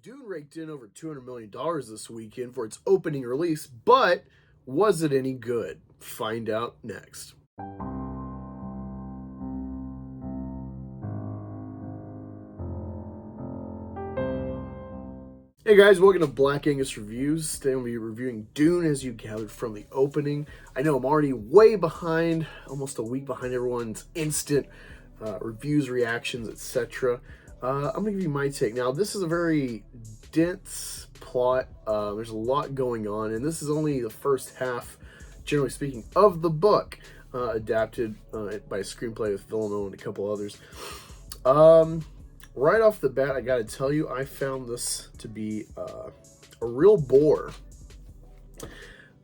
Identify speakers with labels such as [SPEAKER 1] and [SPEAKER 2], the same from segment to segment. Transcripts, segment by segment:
[SPEAKER 1] Dune raked in over $200 million this weekend for its opening release, but was it any good? Find out next. Hey guys, welcome to Black Angus Reviews. Today I'm going to be reviewing Dune, as you gathered from the opening. I know I'm already way behind, almost a week behind everyone's instant reviews, reactions, etc. I'm going to give you my take. Now, this is a very dense plot. There's a lot going on, and this is only the first half, generally speaking, of the book, adapted by a screenplay with Villeneuve and a couple others. Right off the bat, I gotta tell you, I found this to be a real bore.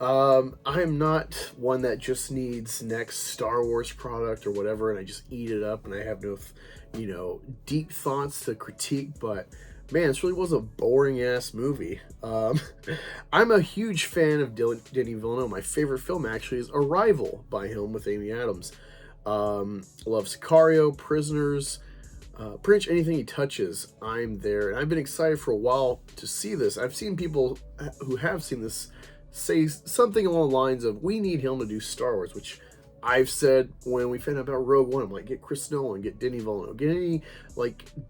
[SPEAKER 1] I am not one that just needs next Star Wars product or whatever, and I just eat it up, and I have no, deep thoughts to critique. But man, this really was a boring ass movie. I'm a huge fan of Denis Villeneuve. My favorite film actually is Arrival by him with Amy Adams. Love Sicario, Prisoners. Pretty much anything he touches, I'm there. And I've been excited for a while to see this. I've seen people who have seen this say something along the lines of, we need him to do Star Wars, which I've said when we found out about Rogue One. I'm like, get Chris Nolan, get Denis Villeneuve, get any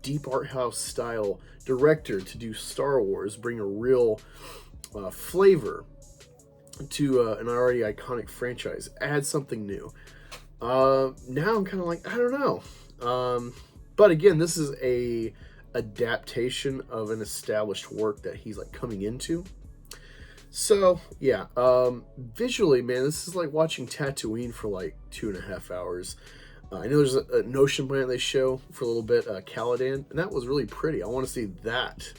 [SPEAKER 1] deep art house style director to do Star Wars, bring a real flavor to an already iconic franchise, add something new. Now I'm kind of like, I don't know. But again, this is a adaptation of an established work that he's coming into. So yeah, visually, man, this is like watching Tatooine for 2.5 hours. I know there's an ocean planet they show for a little bit, Caladan, and that was really pretty. I want to see that,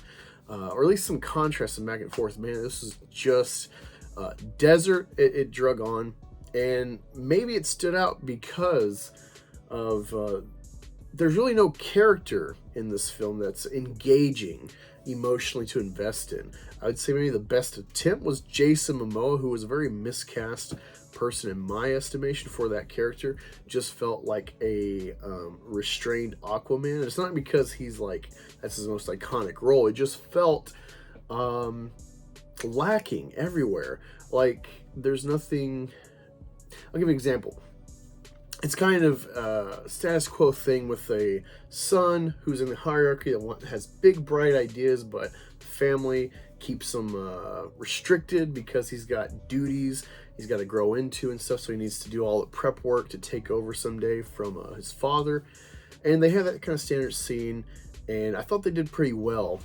[SPEAKER 1] or at least some contrast and back and forth. Man, this is just desert. It drug on, and maybe it stood out because of there's really no character in this film that's engaging emotionally to invest in. I would say maybe the best attempt was Jason Momoa, who was a very miscast person in my estimation for that character. Just felt like a restrained Aquaman. It's not because he's that's his most iconic role. It just felt lacking everywhere. There's nothing. I'll give you an example. It's kind of a status quo thing with a son who's in the hierarchy that has big, bright ideas, but family keeps him restricted because he's got duties he's got to grow into and stuff, so he needs to do all the prep work to take over someday from his father. And they have that kind of standard scene, and I thought they did pretty well.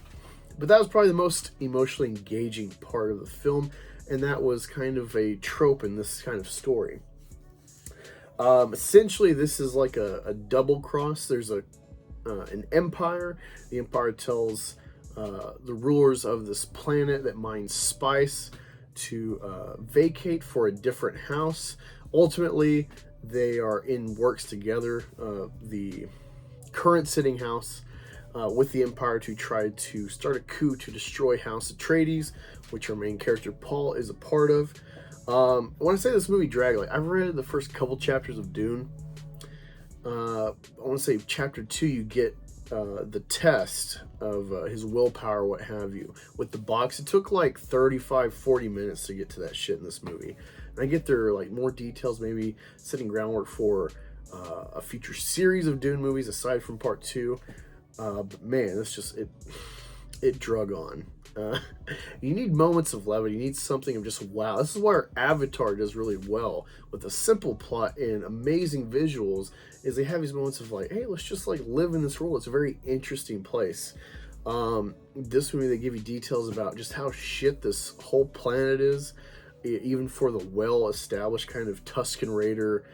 [SPEAKER 1] But that was probably the most emotionally engaging part of the film, and that was kind of a trope in this kind of story. Essentially, this is like a double cross. There's an empire. The empire tells the rulers of this planet that mines spice to vacate for a different house. Ultimately, they are in works together, the current sitting house, with the empire to try to start a coup to destroy House Atreides, which our main character Paul is a part of. When I say this movie dragged, I've read the first couple chapters of Dune. I want to say chapter 2, you get the test of his willpower, what have you, with the box. It took 35-40 minutes to get to that shit in this movie. And I get there more details, maybe setting groundwork for a future series of Dune movies aside from part 2. But man, that's just it drug on. You need moments of levity. You need something of just wow. This is where Avatar does really well with a simple plot and amazing visuals. Is they have these moments of hey, let's just live in this world. It's a very interesting place. This movie, they give you details about just how shit this whole planet is, even for the well-established kind of Tusken Raider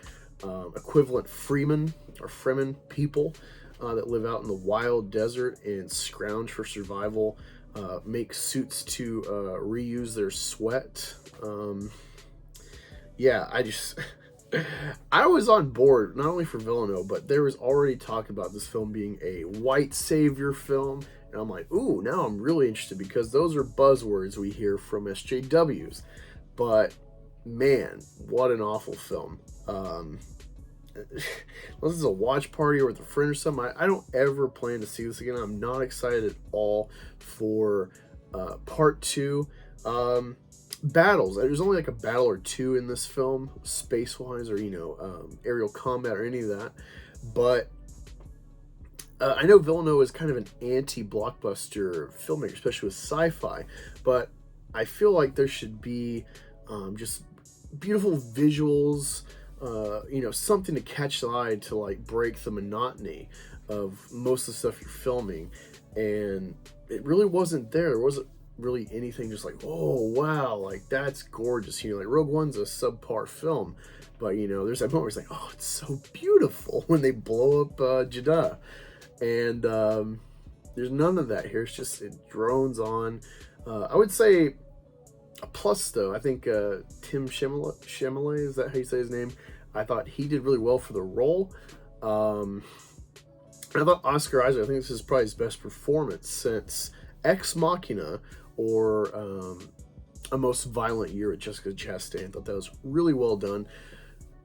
[SPEAKER 1] equivalent Fremen people that live out in the wild desert and scrounge for survival. Make suits to reuse their sweat. I was on board, not only for Villeneuve, but there was already talk about this film being a white savior film. And I'm like, ooh, now I'm really interested, because those are buzzwords we hear from SJWs. But man, what an awful film. unless it's a watch party or with a friend or something, I don't ever plan to see this again. I'm not excited at all for part two. Battles. There's only like a battle or two in this film, space-wise, or aerial combat or any of that. But I know Villeneuve is kind of an anti-blockbuster filmmaker, especially with sci-fi. But I feel like there should be just beautiful visuals, something to catch the eye to like break the monotony of most of the stuff you're filming. And it really wasn't there. There wasn't really anything just like, oh wow, like that's gorgeous. Like Rogue One's a subpar film, but there's that moment where it's like, oh, it's so beautiful when they blow up Jeddah. And there's none of that here. It's just, it drones on. I would say a plus though, I think Tim Chalamet, is that how you say his name? I thought he did really well for the role. I thought Oscar Isaac, I think this is probably his best performance since Ex Machina or A Most Violent Year with Jessica Chastain. I thought that was really well done.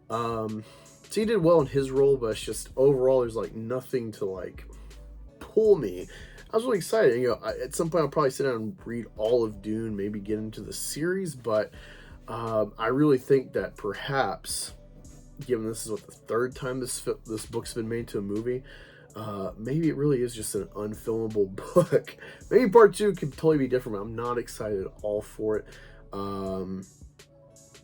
[SPEAKER 1] So he did well in his role, but it's just overall there's like nothing to like pull me. I was really excited. At some point I'll probably sit down and read all of Dune, maybe get into the series, but I really think that perhaps, given this is what the third time this book's been made to a movie, maybe it really is just an unfilmable book. Maybe part two could totally be different, but I'm not excited at all for it.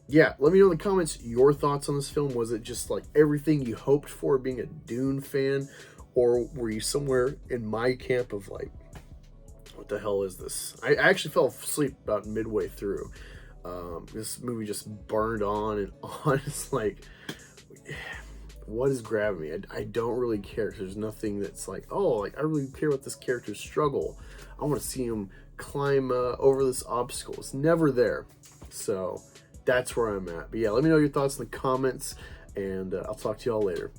[SPEAKER 1] Yeah, let me know in the comments your thoughts on this film. Was it just like everything you hoped for being a Dune fan? Or were you somewhere in my camp of like, what the hell is this? I actually fell asleep about midway through. This movie just burned on and on. It's like, what is grabbing me? I don't really care. There's nothing that's like, oh, like I really care about this character's struggle. I want to see him climb over this obstacle. It's never there. So that's where I'm at. But yeah, let me know your thoughts in the comments, and I'll talk to y'all later.